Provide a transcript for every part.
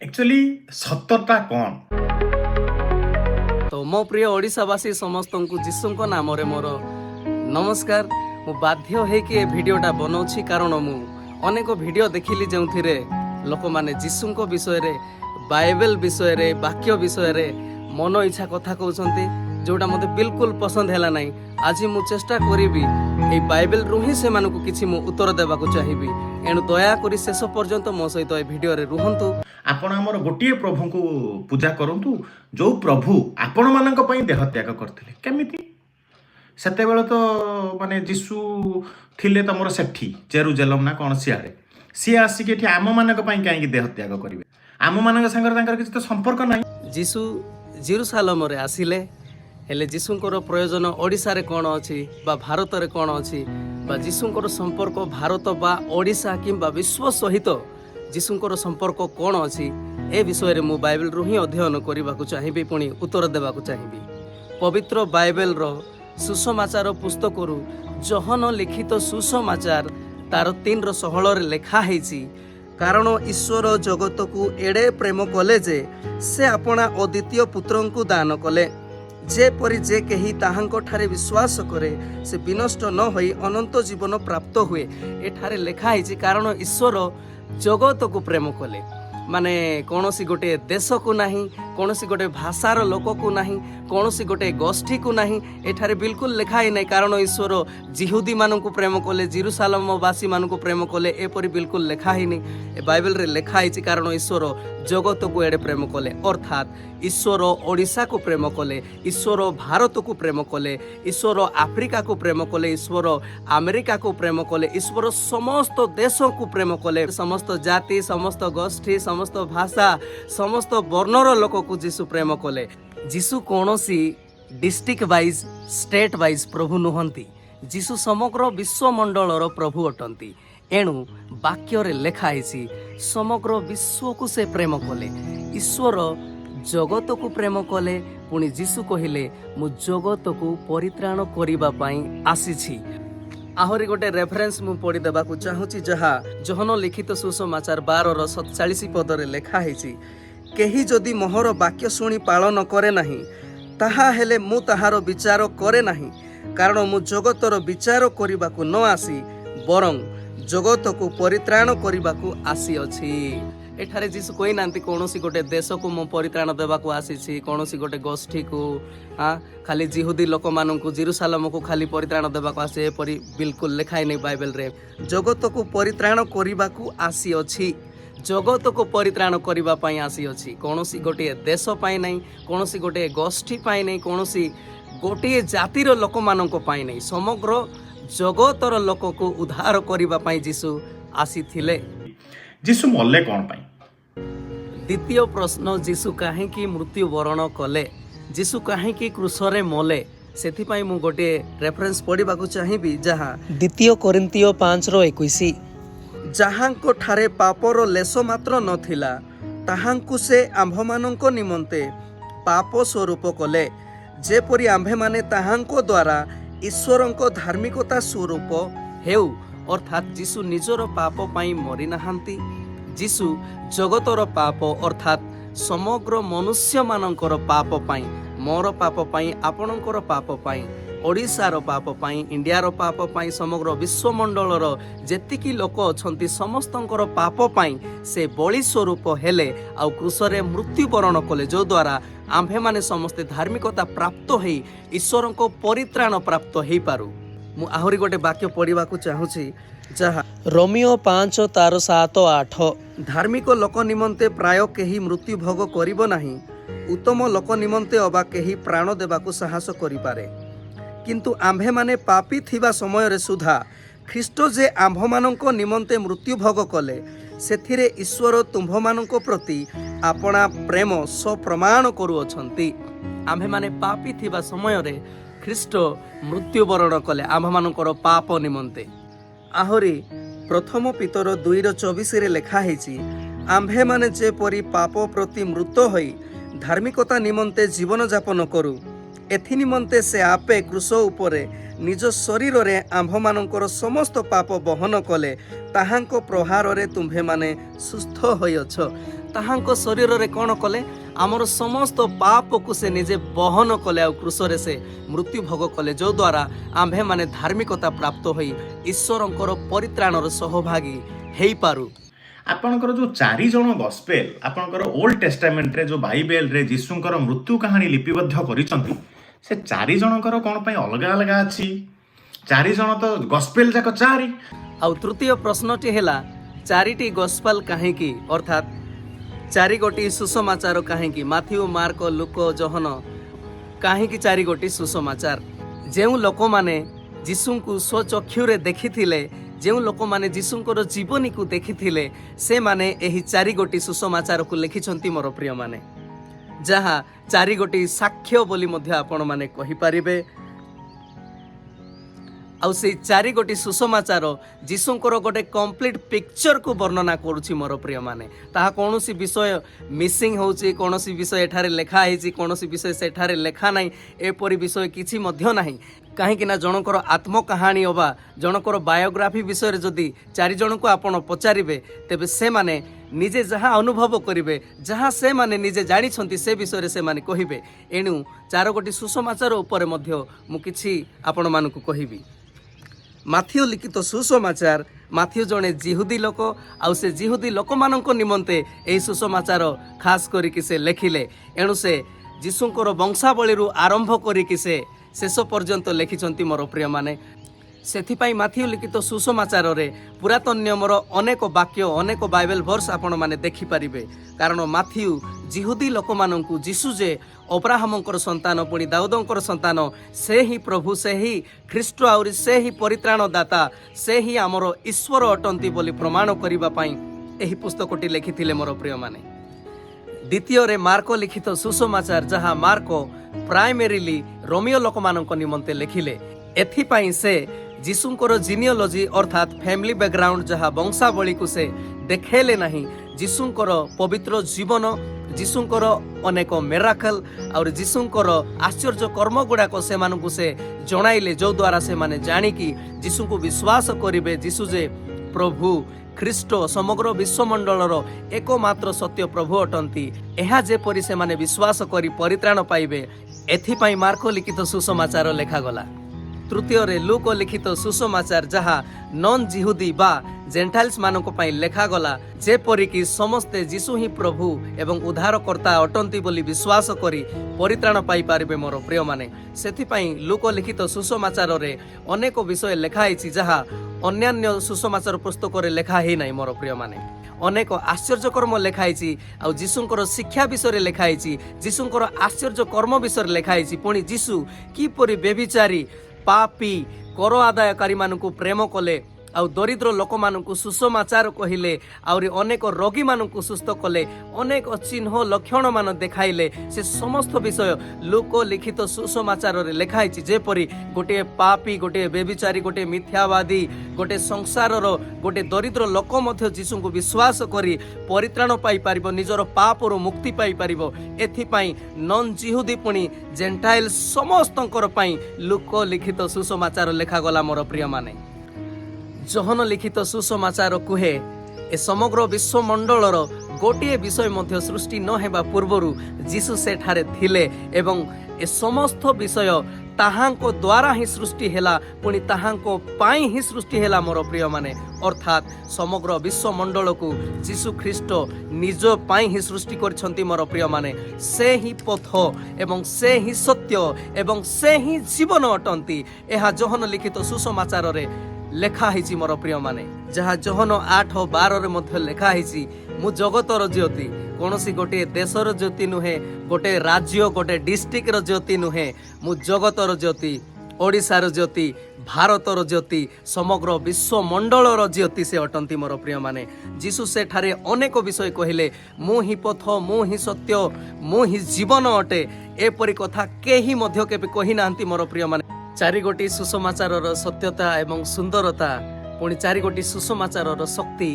Actually सत्यता कौन तो मो प्रिय ओडिशावासी समस्त को जीशुक नाम मोर नमस्कार। मु बाध्य होइकि ए भिडियोटा बनाऊँ कारण मु अनेक भिडियो देखिली जो लोक मैंने जीशुक विषय रे बाइबल विषय रे वाक्य विषय रे मन इच्छा कथा कहते जोटा मते बिल्कुल पसंद है ना। आज मु चेष्टा करी ए बाइबल रु ही से किसी मु उत्तर देवा चाहिए। एणु दयाकोरी शेष पर्यंत मो सहित ए भिडियो रे रुहंतु। आपण आमर गोटे प्रभु को पूजा करंतु जो प्रभु आपण मानक पई देह त्याग करथिले केमिति सेतेबेले तो माने जीसु थिले तमर सेठी जेरुजेलम ना कोन सियाडे सी आसी के आम मानक पई काई देह त्याग करिवे आम मानक संगर तांकर किछ तो संपर्क नाही। जीशु जेरुसालेम रे आसिले हेले जीशुंकर प्रयोजन ओडिशा रे कोन अछि बा भारत रे कोन अछि बा जीशुंकर संपर्क भारत बा ओडिशा किंबा विश्व सहित जीशुंकर संपर्क कोन अछि ए विषय रे मु बाइबल रु ही अध्ययन करबाकू चाहिबी पुणी उत्तर देबाकू चाहिबी। पवित्र बाइबल रो सुसमाचार पुस्तक रु जहन लिखित सुसमाचार तार 3:16 रे लेखा हेछि कारण ईश्वर जगत को एडे प्रेम कले जे से अपना अद्वितीय पुत्र को दान कले जेपरि जे केही ताहांको ठारे विश्वास करे से विनष्ट न होई अनंत जीवन प्राप्त हुए। एठारे लेखा हेछि कारण ईश्वर जगत को प्रेम कले माने कौनसी गोटे देश को नहीं कौनसी गोटे भाषार लोक को नहीं कौनसी गोटे गोष्ठी को नहीं एठारे बिल्कुल लेखा ही नहीं कारण ईश्वर जिहुदी मान को प्रेम कले जेरुसालेमवासी मान को प्रेम कले एपरी बिल्कुल लेखा ही नहीं। बाइबल रे लेखा है कारण ईश्वर जगत को एडे प्रेम कले अर्थात ईश्वर ओडिशा को प्रेम कले ईश्वर भारत को प्रेम कले ईश्वर आफ्रिका को प्रेम कले ईश्वर अमेरिका को प्रेम कले ईश्वर समस्त देश को प्रेम कले समस्त जाति समस्त गोष्ठी समस्त भाषा समस्त वर्णर लोक को जीशु प्रेम कले। जीशु कौनसी डिस्ट्रिक्ट वाइज स्टेट वाइज प्रभु नुहंती जीशु समग्र विश्वमंडलर प्रभु अटंती। एणु वाक्य रे लेखा है समग्र विश्व को से प्रेम कले ईश्वर जगत को प्रेम कले पुणी जीशु कहले मु जगत को परित्राण करिबा पई आसीछि। आहरी गोटे रेफरेंस मु पढ़ी देबाकू चाहूची जहा जहन लिखित सुसमाचार 12:47 पदरे लेखा हेछि केही जदि मोहर वाक्य शुणी पालन करे नाही ताहा हेले मु ताहार विचार करे नाही कारण मु जगतर विचार करिबाकू न आसी बरं जगत को परित्राण करिबाकू आसी अछि। एठारे जीशु कहि नांती कोनोसी गोटे देश को मु परित्राण देबाकू आसीछि कोनोसी गोटे गोष्ठी को खाली जिहुदी लोक माननकू जेरुसालेम को खाली परित्राण देबाकू आसे एपरी बिल्कुल लेखाई नै बाइबल रे जगत को परित्राण करिबाकू आसी अछि जगत को परित्राण करिबा पई आसी अछि कोनोसी गोटे देश पई नै कोनोसी गोटे गोष्ठी पई नै कोनोसी गोटे जातिर लोक माननको पई नै समग्र जगतर लोक को उद्धार करिबा पई जीशु आसीथिले। जीसु मल्ले कौन पाई द्वितीय प्रश्न जीशु काहेकि मृत्यु वरण कले जीशु काहेकि क्रूसरे मले सेथिपाई मु गोटे रेफरेंस पढ़िबाकू चाहिबी जहा द्वितीय कोरिन्थियो 5:21 जहांको ठारे पापर लेस मात्र नथिला ताहांकु से आम्भमानंको निमंते पाप स्वरूप कले जेपरि आम्भे माने ताहांको द्वारा ईश्वरंको धार्मिकता स्वरूप हेउ अर्थात जीशु निजर पाप पाई मरी नाहांती जीशु जगतर पाप अर्थात समग्र मनुष्य मानकर पाप पाई मोर पाप पाई आपणकर पाप पाई ओडिशार पाप पाई इंडियार पाप पाई समग्र विश्वमंडलर जेतिकी लोक अछंती समस्तंकर पाप पाई से बलि स्वरूप हेले आ क्रूसरे मृत्युवरण कले जो द्वारा आम्भे माने समस्ते धार्मिकता प्राप्त हेई ईश्वरंको परित्राण प्राप्त हेई पारु। मु आहुरी गोटे वाक्य पढ़िबाकू चाहूची जहा रोमियो 5:7-8 धार्मिक लोक निमंते प्राय केही मृत्यु भोग करिबो नाही उत्तम लोक निमंते अबा केही प्राण देबाकू साहस करि पारे किंतु आम्भे माने पापी थिबा समय रे सुधा ख्रीष्ट जे आम्भ माननको निमंते मृत्यु भोग कले सेथिरे ईश्वर तुम्भ माननको प्रति आपणा प्रेम स्वप्रमाण करू अछंती। आम्भे माने पापी थिबा समय रे ख्रीष्ट मृत्युवरण कले आम्भ मानकर पाप निमंते। आहरी प्रथम पितर 2:24 रे लेखा हेछि आम्भे माने जेपरि पाप प्रति मृत होई धार्मिकता निमंते जीवन यापन करू एथि निमंते से आपे क्रूस उपरे निज शरीर रे आम्भ मानकर समस्त पाप बहन कले ताहांको प्रहार रे तुम्भे माने सुस्थ होइअछ ତାହାଙ୍କ ଶରୀରରେ କ'ଣ କଲେ? ଆମର ସମସ୍ତ ପାପକୁ ସେ ନିଜେ ବହନ କଲେ ଆଉ କ୍ରୁଶରେ ସେ ମୃତ୍ୟୁ ଭୋଗ କଲେ, ଯଦ୍ୱାରା ଆମ୍ଭେମାନେ ଧାର୍ମିକତା ପ୍ରାପ୍ତ ହୋଇ ଈଶ୍ୱରଙ୍କର ପରିତ୍ରାଣର ସହଭାଗୀ ହେଇପାରୁ। ଆପଣଙ୍କର ଯେଉଁ 4 ଜଣ ଗସ୍ପେଲ ଆପଣଙ୍କର ଓଲ୍ଡ ଟେଷ୍ଟାମେଣ୍ଟରେ ଯେଉଁ ବାଇବେଲରେ ଯୀଶୁଙ୍କର ମୃତ୍ୟୁ କାହାଣୀ ଲିପିବଦ୍ଧ କରିଛନ୍ତି, ସେ 4 ଜଣଙ୍କର କ'ଣ ପାଇଁ ଅଲଗା ଅଲଗା ଅଛି? 4 ଜଣ ତ ଗସ୍ପେଲ ଯାକ 4। ଆଉ ତୃତୀୟ ପ୍ରଶ୍ନଟି ହେଲା 4ଟି ଗସ୍ପାଲ କାହିଁକି, ଅର୍ଥାତ୍ 4 ଗୋଟି ସୁସମାଚାର କାହିଁକି? ମାଥିଉ, ମାର୍କ, ଲୁକ, ଜହନ, କାହିଁକି 4 ଗୋଟି ସୁସମାଚାର? ଯେଉଁ ଲୋକମାନେ ଯୀଶୁଙ୍କୁ ସ୍ୱଚକ୍ଷୁରେ ଦେଖିଥିଲେ, ଯେଉଁ ଲୋକମାନେ ଯୀଶୁଙ୍କର ଜୀବନୀକୁ ଦେଖିଥିଲେ, ସେମାନେ ଏହି 4 ଗୋଟି ସୁସମାଚାରକୁ ଲେଖିଛନ୍ତି ମୋର ପ୍ରିୟମାନେ, ଯାହା 4 ଗୋଟି ସାକ୍ଷ୍ୟ ବୋଲି ମଧ୍ୟ ଆପଣମାନେ କହିପାରିବେ। ଆଉ ସେଇ 4 ଗୋଟି ସୁସମାଚାର ଯୀଶୁଙ୍କର ଗୋଟେ କମ୍ପ୍ଲିଟ୍ ପିକ୍ଚରକୁ ବର୍ଣ୍ଣନା କରୁଛି ମୋର ପ୍ରିୟମାନେ। ତାହା କୌଣସି ବିଷୟ ମିସିଂ ହେଉଛି, କୌଣସି ବିଷୟ ଏଠାରେ ଲେଖା ହେଇଛି, କୌଣସି ବିଷୟ ସେଠାରେ ଲେଖା ନାହିଁ, ଏପରି ବିଷୟ କିଛି ମଧ୍ୟ ନାହିଁ। କାହିଁକି ନା ଜଣଙ୍କର ଆତ୍ମକାହାଣୀ ଅବା ଜଣଙ୍କର ବାୟୋଗ୍ରାଫି ବିଷୟରେ ଯଦି 4 ଜଣଙ୍କୁ ଆପଣ ପଚାରିବେ, ତେବେ ସେମାନେ ନିଜେ ଯାହା ଅନୁଭବ କରିବେ, ଯାହା ସେମାନେ ନିଜେ ଜାଣିଛନ୍ତି ସେ ବିଷୟରେ ସେମାନେ କହିବେ। ଏଣୁ 4 ଗୋଟି ସୁସମାଚାର ଉପରେ ମଧ୍ୟ ମୁଁ କିଛି ଆପଣମାନଙ୍କୁ କହିବି। ମାଥିଉ ଲିଖିତ ସୁସମାଚାର, ମାଥିଉ ଜଣେ ଜିହୁଦୀ ଲୋକ, ଆଉ ସେ ଜିହୁଦୀ ଲୋକମାନଙ୍କ ନିମନ୍ତେ ଏହି ସୁସମାଚାର ଖାସ୍ କରିକି ସେ ଲେଖିଲେ। ଏଣୁ ସେ ଯୀଶୁଙ୍କର ବଂଶାବଳୀରୁ ଆରମ୍ଭ କରିକି ସେ ଶେଷ ପର୍ଯ୍ୟନ୍ତ ଲେଖିଛନ୍ତି ମୋର ପ୍ରିୟମାନେ। ସେଥିପାଇଁ ମାଥିଉ ଲିଖିତ ସୁସମାଚାରରେ ପୁରାତନ ନିୟମର ଅନେକ ବାକ୍ୟ, ଅନେକ ବାଇବେଲ ଭର୍ସ ଆପଣମାନେ ଦେଖିପାରିବେ। କାରଣ ମାଥିଉ ଜିହୁଦୀ ଲୋକମାନଙ୍କୁ ଯୀଶୁ ଯେ ଅବ୍ରାହମଙ୍କର ସନ୍ତାନ, ପୁଣି ଦାଉଦଙ୍କର ସନ୍ତାନ, ସେ ହିଁ ପ୍ରଭୁ, ସେ ହିଁ ଖ୍ରୀଷ୍ଟ, ଆହୁରି ସେ ହିଁ ପରିତ୍ରାଣଦାତା, ସେ ହିଁ ଆମର ଈଶ୍ୱର ଅଟନ୍ତି ବୋଲି ପ୍ରମାଣ କରିବା ପାଇଁ ଏହି ପୁସ୍ତକଟି ଲେଖିଥିଲେ ମୋର ପ୍ରିୟମାନେ। ଦ୍ୱିତୀୟରେ ମାର୍କ ଲିଖିତ ସୁସମାଚାର, ଯାହା ମାର୍କ ପ୍ରାଇମେରିଲି ରୋମିଓ ଲୋକମାନଙ୍କ ନିମନ୍ତେ ଲେଖିଲେ। ଏଥିପାଇଁ ସେ ଯୀଶୁଙ୍କର ଜିନିଓଲୋଜି ଅର୍ଥାତ୍ ଫ୍ୟାମିଲି ବ୍ୟାକଗ୍ରାଉଣ୍ଡ, ଯାହା ବଂଶାବଳୀକୁ ସେ ଦେଖେଇଲେ ନାହିଁ। ଯୀଶୁଙ୍କର ପବିତ୍ର ଜୀବନ, ଯୀଶୁଙ୍କର ଅନେକ ମିରାକଲ ଆଉ ଯୀଶୁଙ୍କର ଆଶ୍ଚର୍ଯ୍ୟ କର୍ମ ଗୁଡ଼ାକ ସେମାନଙ୍କୁ ସେ ଜଣାଇଲେ, ଯଦ୍ୱାରା ସେମାନେ ଜାଣିକି ଯୀଶୁଙ୍କୁ ବିଶ୍ୱାସ କରିବେ। ଯୀଶୁ ଯେ ପ୍ରଭୁ ଖ୍ରୀଷ୍ଟ, ସମଗ୍ର ବିଶ୍ୱମଣ୍ଡଳର ଏକମାତ୍ର ସତ୍ୟ ପ୍ରଭୁ ଅଟନ୍ତି, ଏହା ଯେପରି ସେମାନେ ବିଶ୍ୱାସ କରି ପରିତ୍ରାଣ ପାଇବେ, ଏଥିପାଇଁ ମାର୍କ ଲିଖିତ ସୁସମାଚାର ଲେଖାଗଲା। ତୃତୀୟରେ ଲୁକ ଲିଖିତ ସୁସମାଚାର, ଯାହା ନନ୍ ଜିହୁଦୀ ବା ଜେଣ୍ଟାଇଲ୍ସ ମାନଙ୍କ ପାଇଁ ଲେଖାଗଲା, ଯେପରିକି ସମସ୍ତେ ଯୀଶୁ ହିଁ ପ୍ରଭୁ ଏବଂ ଉଦ୍ଧାରକର୍ତ୍ତା ଅଟନ୍ତି ବୋଲି ବିଶ୍ୱାସ କରି ପରିତ୍ରାଣ ପାଇପାରିବେ ମୋର ପ୍ରିୟମାନେ। ସେଥିପାଇଁ ଲୁକ ଲିଖିତ ସୁସମାଚାରରେ ଅନେକ ବିଷୟ ଲେଖା ହେଇଛି, ଯାହା ଅନ୍ୟାନ୍ୟ ସୁସମାଚାର ପୁସ୍ତକରେ ଲେଖା ହେଇନାହିଁ ମୋର ପ୍ରିୟମାନେ। ଅନେକ ଆଶ୍ଚର୍ଯ୍ୟ କର୍ମ ଲେଖା ହେଇଛି, ଆଉ ଯୀଶୁଙ୍କର ଶିକ୍ଷା ବିଷୟରେ ଲେଖା ହେଇଛି, ଯୀଶୁଙ୍କର ଆଶ୍ଚର୍ଯ୍ୟ କର୍ମ ବିଷୟରେ ଲେଖା ହେଇଛି। ପୁଣି ଯୀଶୁ କିପରି ବ୍ୟଭିଚାରୀ, ପାପୀ, କର ଆଦାୟକାରୀମାନଙ୍କୁ ପ୍ରେମ କଲେ, ଆଉ ଦରିଦ୍ର ଲୋକମାନଙ୍କୁ ସୁସମାଚାର କହିଲେ, ଆହୁରି ଅନେକ ରୋଗୀମାନଙ୍କୁ ସୁସ୍ଥ କଲେ, ଅନେକ ଚିହ୍ନ ଲକ୍ଷଣ ମାନ ଦେଖାଇଲେ। ସେ ସମସ୍ତ ବିଷୟ ଲୁକ ଲିଖିତ ସୁସମାଚାରରେ ଲେଖା ହେଇଛି। ଯେପରି ଗୋଟିଏ ପାପୀ, ଗୋଟିଏ ବ୍ୟଭିଚାରୀ, ଗୋଟିଏ ମିଥ୍ୟାବାଦୀ, ଗୋଟିଏ ସଂସାରର ଗୋଟିଏ ଦରିଦ୍ର ଲୋକ ମଧ୍ୟ ଯୀଶୁଙ୍କୁ ବିଶ୍ୱାସ କରି ପରିତ୍ରାଣ ପାଇପାରିବ, ନିଜର ପାପରୁ ମୁକ୍ତି ପାଇପାରିବ। ଏଥିପାଇଁ ନନ୍ ଜିହୁଦୀ ପୁଣି ଜେଣ୍ଟାଇଲ୍ ସମସ୍ତଙ୍କର ପାଇଁ ଲୁକ ଲିଖିତ ସୁସମାଚାର ଲେଖାଗଲା ମୋର ପ୍ରିୟମାନେ। ଜହନ ଲିଖିତ ସୁସମାଚାର କୁହେ, ଏ ସମଗ୍ର ବିଶ୍ୱମଣ୍ଡଳର ଗୋଟିଏ ବିଷୟ ମଧ୍ୟ ସୃଷ୍ଟି ନ ହେବା ପୂର୍ବରୁ ଯୀଶୁ ସେଠାରେ ଥିଲେ ଏବଂ ଏ ସମସ୍ତ ବିଷୟ ତାହାଙ୍କ ଦ୍ୱାରା ହିଁ ସୃଷ୍ଟି ହେଲା, ପୁଣି ତାହାଙ୍କ ପାଇଁ ହିଁ ସୃଷ୍ଟି ହେଲା ମୋର ପ୍ରିୟମାନେ। ଅର୍ଥାତ୍ ସମଗ୍ର ବିଶ୍ୱମଣ୍ଡଳକୁ ଯୀଶୁ ଖ୍ରୀଷ୍ଟ ନିଜ ପାଇଁ ହିଁ ସୃଷ୍ଟି କରିଛନ୍ତି ମୋର ପ୍ରିୟମାନେ। ସେ ହିଁ ପଥ ଏବଂ ସେ ହିଁ ସତ୍ୟ ଏବଂ ସେ ହିଁ ଜୀବନ ଅଟନ୍ତି। ଏହା ଜହନ ଲିଖିତ ସୁସମାଚାରରେ ଲେଖା ହେଇଛି ମୋର ପ୍ରିୟମାନେ, ଯାହା ଜହନ 8:12 ମଧ୍ୟ ଲେଖା ହେଇଛି, ମୁଁ ଜଗତର ଜ୍ୟୋତି, କୌଣସି ଗୋଟିଏ ଦେଶର ଜ୍ୟୋତି ନୁହେଁ, ଗୋଟେ ରାଜ୍ୟ, ଗୋଟେ ଡିଷ୍ଟ୍ରିକ୍ଟର ଜ୍ୟୋତି ନୁହେଁ, ମୁଁ ଜଗତର ଜ୍ୟୋତି, ଓଡ଼ିଶାର ଜ୍ୟୋତି, ଭାରତର ଜ୍ୟୋତି, ସମଗ୍ର ବିଶ୍ୱମଣ୍ଡଳର ଜ୍ୟୋତି ସେ ଅଟନ୍ତି ମୋର ପ୍ରିୟମାନେ। ଯୀଶୁ ସେଠାରେ ଅନେକ ବିଷୟ କହିଲେ, ମୁଁ ହିଁ ପଥ, ମୁଁ ହିଁ ସତ୍ୟ, ମୁଁ ହିଁ ଜୀବନ ଅଟେ। ଏପରି କଥା କେହି ମଧ୍ୟ କେବେ କହିନାହାନ୍ତି ମୋର ପ୍ରିୟମାନେ। 4 ଗୋଟି ସୁସମାଚାରର ସତ୍ୟତା ଏବଂ ସୁନ୍ଦରତା, ପୁଣି 4 ଗୋଟି ସୁସମାଚାରର ଶକ୍ତି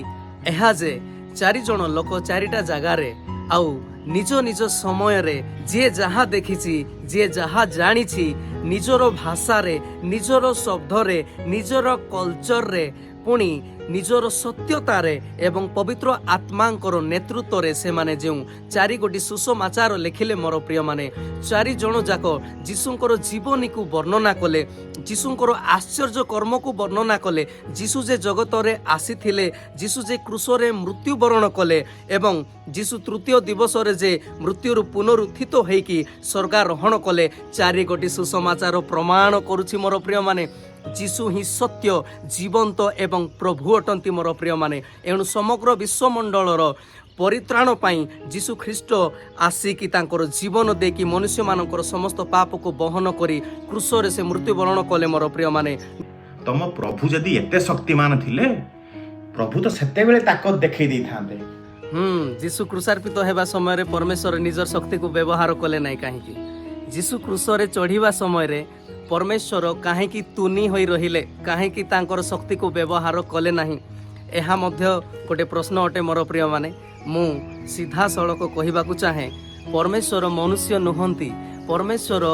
ଏହା ଯେ 4 ଜଣ ଲୋକ 4ଟା ଜାଗାରେ ଆଉ ନିଜ ନିଜ ସମୟରେ ଯିଏ ଯାହା ଦେଖିଛି, ଯିଏ ଯାହା ଜାଣିଛି, ନିଜର ଭାଷାରେ, ନିଜର ଶବ୍ଦରେ, ନିଜର କଲଚରରେ, ପୁଣି ନିଜର ସତ୍ୟତାରେ ଏବଂ ପବିତ୍ର ଆତ୍ମାଙ୍କର ନେତୃତ୍ୱରେ ସେମାନେ ଯେଉଁ 4 ସୁସମାଚାର ଲେଖିଲେ ମୋର ପ୍ରିୟମାନେ, 4 ଜଣ ଯାକ ଯୀଶୁଙ୍କର ଜୀବନୀକୁ ବର୍ଣ୍ଣନା କଲେ, ଯୀଶୁଙ୍କର ଆଶ୍ଚର୍ଯ୍ୟ କର୍ମକୁ ବର୍ଣ୍ଣନା କଲେ, ଯୀଶୁ ଯେ ଜଗତରେ ଆସିଥିଲେ, ଯୀଶୁ ଯେ କ୍ରୁଶରେ ମୃତ୍ୟୁବରଣ କଲେ ଏବଂ ଯୀଶୁ ତୃତୀୟ ଦିବସରେ ଯେ ମୃତ୍ୟୁରୁ ପୁନରୁତ୍ଥିତ ହେଇକି ସ୍ୱର୍ଗାରୋହଣ କଲେ। 4 ସୁସମାଚାର ପ୍ରମାଣ କରୁଛି ମୋର ପ୍ରିୟମାନେ, ଯୀଶୁ ହିଁ ସତ୍ୟ, ଜୀବନ୍ତ ଏବଂ ପ୍ରଭୁ ଅଟନ୍ତି ମୋର ପ୍ରିୟମାନେ। ଏଣୁ ସମଗ୍ର ବିଶ୍ୱମଣ୍ଡଳର ପରିତ୍ରାଣ ପାଇଁ ଯୀଶୁ ଖ୍ରୀଷ୍ଟ ଆସିକି ତାଙ୍କର ଜୀବନ ଦେଇକି ମନୁଷ୍ୟମାନଙ୍କର ସମସ୍ତ ପାପକୁ ବହନ କରି କ୍ରୁଶରେ ସେ ମୃତ୍ୟୁବରଣ କଲେ ମୋର ପ୍ରିୟମାନେ। ତମ ପ୍ରଭୁ ଯଦି ଏତେ ଶକ୍ତିମାନ ଥିଲେ, ପ୍ରଭୁ ତ ସେତେବେଳେ ତାକତ ଦେଖେଇ ଦେଇଥାନ୍ତେ। ଯୀଶୁ କ୍ରୁଶାର୍ପିତ ହେବା ସମୟରେ ପରମେଶ୍ୱର ନିଜର ଶକ୍ତିକୁ ବ୍ୟବହାର କଲେ ନାହିଁ କାହିଁକି? ଯୀଶୁ କ୍ରୁଶରେ ଚଢ଼ିବା ସମୟରେ ପରମେଶ୍ୱର କାହିଁକି ତୁନି ହୋଇ ରହିଲେ, କାହିଁକି ତାଙ୍କର ଶକ୍ତିକୁ ବ୍ୟବହାର କଲେ ନାହିଁ? ଏହା ମଧ୍ୟ ଗୋଟେ ପ୍ରଶ୍ନ ଅଟେ ମୋର ପ୍ରିୟମାନେ। ମୁଁ ସିଧାସଳଖ କହିବାକୁ ଚାହେଁ, ପରମେଶ୍ୱର ମନୁଷ୍ୟ ନୁହନ୍ତି। ପରମେଶ୍ୱର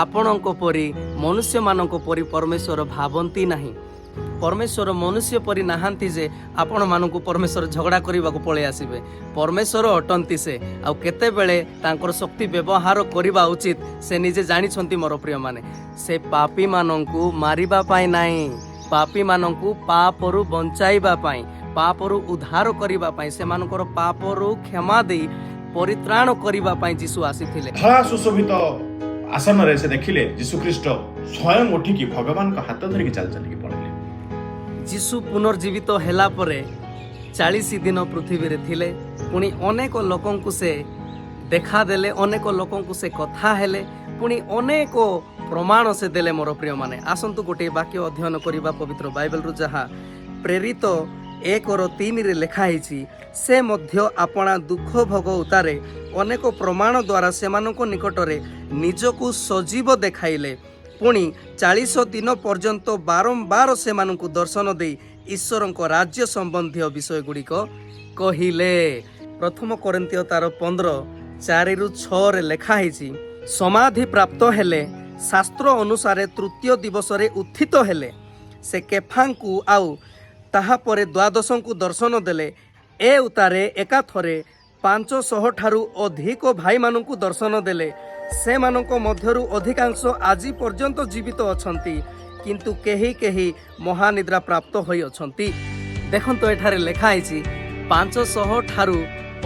ଆପଣଙ୍କ ପରି ମନୁଷ୍ୟମାନଙ୍କ ପରି ପରମେଶ୍ୱର ଭାବନ୍ତି ନାହିଁ। ପରମେଶ୍ୱର ମନୁଷ୍ୟ ପରି ନାହାନ୍ତି ଯେ ଆପଣମାନଙ୍କୁ ପରମେଶ୍ୱର ଝଗଡ଼ା କରିବାକୁ ପଳେଇ ଆସିବେ। ପରମେଶ୍ୱର ଅଟନ୍ତି ସେ, ଆଉ କେତେବେଳେ ତାଙ୍କର ଶକ୍ତି ବ୍ୟବହାର କରିବା ଉଚିତ ସେ ନିଜେ ଜାଣିଛନ୍ତି ମୋର ପ୍ରିୟମାନେ। ସେ ପାପୀମାନଙ୍କୁ ମାରିବା ପାଇଁ ନାହିଁ, ପାପୀମାନଙ୍କୁ ପାପରୁ ବଞ୍ଚାଇବା ପାଇଁ, ପାପରୁ ଉଦ୍ଧାର କରିବା ପାଇଁ, ସେମାନଙ୍କର ପାପରୁ କ୍ଷମା ଦେଇ ପରିତ୍ରାଣ କରିବା ପାଇଁ ଯୀଶୁ ଆସିଥିଲେ। ଧଳା ସୁଶୋଭିତ ଆସନରେ ସେ ଦେଖିଲେ ଯୀଶୁଖ୍ରୀଷ୍ଟ ସ୍ୱୟଂ ଉଠିକି ଭଗବାନଙ୍କ ହାତ ଧରିକି ଚାଲି ଚାଲିକି ପଳେଇଲେ। ଯୀଶୁ ପୁନର୍ଜୀବିତ ହେଲା ପରେ 40 ଦିନ ପୃଥିବୀରେ ଥିଲେ। ପୁଣି ଅନେକ ଲୋକଙ୍କୁ ସେ ଦେଖାଦେଲେ, ଅନେକ ଲୋକଙ୍କୁ ସେ କଥା ହେଲେ, ପୁଣି ଅନେକ ପ୍ରମାଣ ସେ ଦେଲେ ମୋର ପ୍ରିୟମାନେ। ଆସନ୍ତୁ ଗୋଟିଏ ବାକ୍ୟ ଅଧ୍ୟୟନ କରିବା ପବିତ୍ର ବାଇବେଲରୁ, ଯାହା ପ୍ରେରିତ 1:3 ଲେଖା ହେଇଛି। ସେ ମଧ୍ୟ ଆପଣା ଦୁଃଖ ଭୋଗ ଉତ୍ତାରେ ଅନେକ ପ୍ରମାଣ ଦ୍ୱାରା ସେମାନଙ୍କ ନିକଟରେ ନିଜକୁ ସଜୀବ ଦେଖାଇଲେ। ପୁଣି 40 ଦିନ ପର୍ଯ୍ୟନ୍ତ ବାରମ୍ବାର ସେମାନଙ୍କୁ ଦର୍ଶନ ଦେଇ ଈଶ୍ୱରଙ୍କ ରାଜ୍ୟ ସମ୍ବନ୍ଧୀୟ ବିଷୟ ଗୁଡ଼ିକ କହିଲେ। 1 Corinthians 15:4-6 ଲେଖା ହେଇଛି, ସମାଧି ପ୍ରାପ୍ତ ହେଲେ, ଶାସ୍ତ୍ର ଅନୁସାରେ ତୃତୀୟ ଦିବସରେ ଉତ୍ଥିତ ହେଲେ। ସେ କେଫାଙ୍କୁ ଆଉ ତାହାପରେ 12ଙ୍କୁ ଦର୍ଶନ ଦେଲେ। ଏ ଉତ୍ତାରେ ଏକାଥରେ 500 ଠାରୁ ଅଧିକ ଭାଇମାନଙ୍କୁ ଦର୍ଶନ ଦେଲେ। ସେମାନଙ୍କ ମଧ୍ୟରୁ ଅଧିକାଂଶ ଆଜି ପର୍ଯ୍ୟନ୍ତ ଜୀବିତ ଅଛନ୍ତି, କିନ୍ତୁ କେହି କେହି ମହାନିଦ୍ରା ପ୍ରାପ୍ତ ହୋଇଅଛନ୍ତି। ଦେଖନ୍ତୁ, ଏଠାରେ ଲେଖା ହେଇଛି 500 ଠାରୁ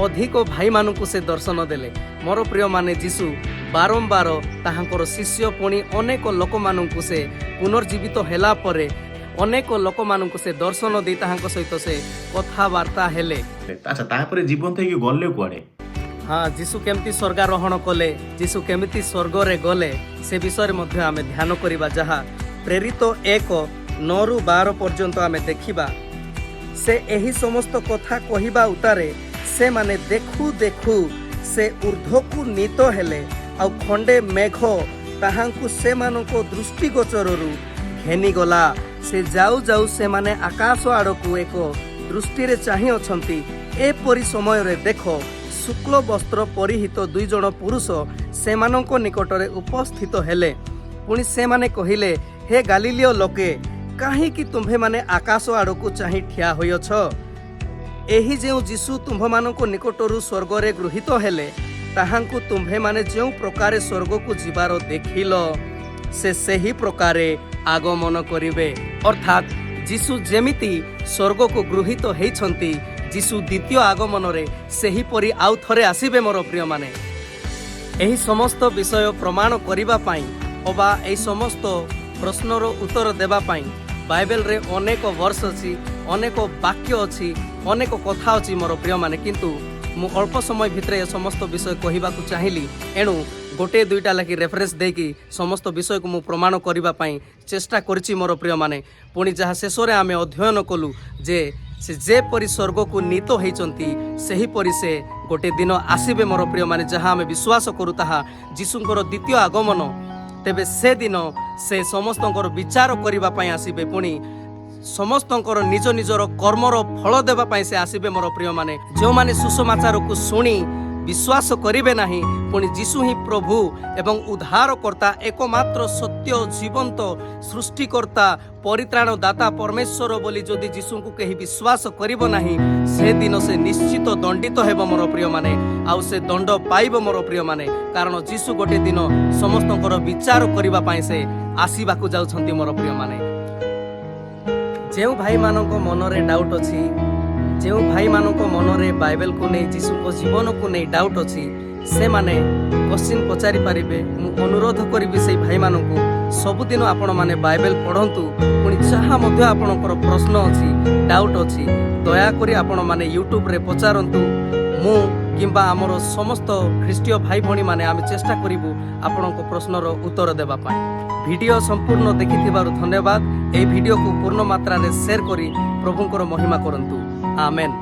ଅଧିକ ଭାଇମାନଙ୍କୁ ସେ ଦର୍ଶନ ଦେଲେ। ମୋର ପ୍ରିୟମାନେ, ଯୀଶୁ ବାରମ୍ବାର ତାହାଙ୍କର ଶିଷ୍ୟ ପୁଣି ଅନେକ ଲୋକମାନଙ୍କୁ ସେ ପୁନର୍ଜୀବିତ ହେଲା ପରେ ଅନେକ ଲୋକମାନଙ୍କୁ ସେ ଦର୍ଶନ ଦେଇ ତାହାଙ୍କ ସହିତ ସେ କଥାବାର୍ତ୍ତା ହେଲେ। ଆଚ୍ଛା, ତାପରେ ଜୀବନ୍ତ ହେଇକି ଗଲେ କୁଆଡେ? ଯୀଶୁ କେମିତି ସ୍ୱର୍ଗାରୋହଣ କଲେ, ଯୀଶୁ କେମିତି ସ୍ୱର୍ଗରେ ଗଲେ, ସେ ବିଷୟରେ ମଧ୍ୟ ଆମେ ଧ୍ୟାନ କରିବା, ଯାହା ପ୍ରେରିତ 1:9-12 ପର୍ଯ୍ୟନ୍ତ ଆମେ ଦେଖିବା। ସେ ଏହି ସମସ୍ତ କଥା କହିବା ଉତ୍ତାରେ ସେମାନେ ଦେଖୁ ଦେଖୁ ସେ ଉର୍ଦ୍ଧ୍ୱକୁ ନୀତ ହେଲେ, ଆଉ ଖଣ୍ଡେ ମେଘ ତାହାଙ୍କୁ ସେମାନଙ୍କ ଦୃଷ୍ଟିଗୋଚରରୁ ଘେନିଗଲା। ସେ ଯାଉ ଯାଉ ସେମାନେ ଆକାଶ ଆଡ଼କୁ ଏକ ଦୃଷ୍ଟିରେ ଚାହିଁ ଅଛନ୍ତି। ଏପରି ସମୟରେ ଦେଖ, ଶୁକ୍ଳ ବସ୍ତ୍ର ପରିହିତ 2 ଜଣ ପୁରୁଷ ସେମାନଙ୍କ ନିକଟରେ ଉପସ୍ଥିତ ହେଲେ। ପୁଣି ସେମାନେ କହିଲେ, ହେ ଗାଲିଲୀୟ ଲୋକେ, କାହିଁକି ତୁମ୍ଭେମାନେ ଆକାଶ ଆଡ଼କୁ ଚାହିଁ ଠିଆ ହୋଇଅଛ? ଏହି ଯେଉଁ ଯୀଶୁ ତୁମ୍ଭମାନଙ୍କ ନିକଟରୁ ସ୍ୱର୍ଗରେ ଗୃହୀତ ହେଲେ, ତାହାଙ୍କୁ ତୁମ୍ଭେମାନେ ଯେଉଁ ପ୍ରକାରେ ସ୍ୱର୍ଗକୁ ଯିବାର ଦେଖିଲ, ସେ ସେହି ପ୍ରକାରେ ଆଗମନ କରିବେ। ଅର୍ଥାତ୍ ଯୀଶୁ ଯେମିତି ସ୍ୱର୍ଗକୁ ଗୃହୀତ ହେଇଛନ୍ତି, ଯୀଶୁ ଦ୍ୱିତୀୟ ଆଗମନରେ ସେହିପରି ଆଉ ଥରେ ଆସିବେ ମୋର ପ୍ରିୟମାନେ। ଏହି ସମସ୍ତ ବିଷୟ ପ୍ରମାଣ କରିବା ପାଇଁ ଅବା ଏହି ସମସ୍ତ ପ୍ରଶ୍ନର ଉତ୍ତର ଦେବା ପାଇଁ ବାଇବେଲରେ ଅନେକ ବର୍ଷ ଅଛି, ଅନେକ ବାକ୍ୟ ଅଛି, ଅନେକ କଥା ଅଛି ମୋର ପ୍ରିୟମାନେ। କିନ୍ତୁ ମୁଁ ଅଳ୍ପ ସମୟ ଭିତରେ ଏ ସମସ୍ତ ବିଷୟ କହିବାକୁ ଚାହିଁଲି, ଏଣୁ 1-2ଟା ଲେଖି ରେଫରେନ୍ସ ଦେଇକି ସମସ୍ତ ବିଷୟକୁ ମୁଁ ପ୍ରମାଣ କରିବା ପାଇଁ ଚେଷ୍ଟା କରିଛି ମୋର ପ୍ରିୟମାନେ। ପୁଣି ଯାହା ଶେଷରେ ଆମେ ଅଧ୍ୟୟନ କଲୁ ଯେ ସେ ଯେପରି ସ୍ୱର୍ଗକୁ ନୀତ ହେଇଛନ୍ତି, ସେହିପରି ସେ ଗୋଟେ ଦିନ ଆସିବେ ମୋର ପ୍ରିୟମାନେ, ଯାହା ଆମେ ବିଶ୍ୱାସ କରୁ ତାହା ଯୀଶୁଙ୍କର ଦ୍ୱିତୀୟ ଆଗମନ। ତେବେ ସେଦିନ ସେ ସମସ୍ତଙ୍କର ବିଚାର କରିବା ପାଇଁ ଆସିବେ, ପୁଣି ସମସ୍ତଙ୍କର ନିଜ ନିଜର କର୍ମର ଫଳ ଦେବା ପାଇଁ ସେ ଆସିବେ ମୋର ପ୍ରିୟମାନେ। ଯେଉଁମାନେ ସୁସମାଚାରକୁ ଶୁଣି ବିଶ୍ୱାସ କରିବେ ନାହିଁ, ପୁଣି ଯୀଶୁ ହିଁ ପ୍ରଭୁ ଏବଂ ଉଦ୍ଧାରକର୍ତ୍ତା, ଏକମାତ୍ର ସତ୍ୟ ଜୀବନ୍ତ ସୃଷ୍ଟିକର୍ତ୍ତା ପରିତ୍ରାଣଦାତା ପରମେଶ୍ୱର ବୋଲି ଯଦି ଯୀଶୁଙ୍କୁ କେହି ବିଶ୍ୱାସ କରିବ ନାହିଁ, ସେଦିନ ସେ ନିଶ୍ଚିତ ଦଣ୍ଡିତ ହେବ ମୋର ପ୍ରିୟମାନେ। ଆଉ ସେ ଦଣ୍ଡ ପାଇବ ମୋର ପ୍ରିୟମାନେ, କାରଣ ଯୀଶୁ ଗୋଟେ ଦିନ ସମସ୍ତଙ୍କର ବିଚାର କରିବା ପାଇଁ ସେ ଆସିବାକୁ ଯାଉଛନ୍ତି ମୋର ପ୍ରିୟମାନେ। ଯେଉଁ ଭାଇମାନଙ୍କ ମନରେ ଡାଉଟ୍ ଅଛି, ଯେଉଁ ଭାଇମାନଙ୍କ ମନରେ ବାଇବେଲକୁ ନେଇ ଯୀଶୁଙ୍କ ଜୀବନକୁ ନେଇ ଡାଉଟ୍ ଅଛି, ସେମାନେ କ୍ୱେଶ୍ଚିନ୍ ପଚାରି ପାରିବେ। ମୁଁ ଅନୁରୋଧ କରିବି ସେଇ ଭାଇମାନଙ୍କୁ, ସବୁଦିନ ଆପଣମାନେ ବାଇବେଲ ପଢ଼ନ୍ତୁ। ପୁଣି ଯାହା ମଧ୍ୟ ଆପଣଙ୍କର ପ୍ରଶ୍ନ ଅଛି, ଡାଉଟ୍ ଅଛି, ଦୟାକରି ଆପଣମାନେ ୟୁଟ୍ୟୁବରେ ପଚାରନ୍ତୁ। ମୁଁ କିମ୍ବା ଆମର ସମସ୍ତ ଖ୍ରୀଷ୍ଟୀୟ ଭାଇ ଭଉଣୀମାନେ ଆମେ ଚେଷ୍ଟା କରିବୁ ଆପଣଙ୍କ ପ୍ରଶ୍ନର ଉତ୍ତର ଦେବା ପାଇଁ। ଭିଡ଼ିଓ ସମ୍ପୂର୍ଣ୍ଣ ଦେଖିଥିବାରୁ ଧନ୍ୟବାଦ। ଏହି ଭିଡ଼ିଓକୁ ପୂର୍ଣ୍ଣ ମାତ୍ରାରେ ସେୟାର କରି ପ୍ରଭୁଙ୍କର ମହିମା କରନ୍ତୁ। ଆମେନ୍।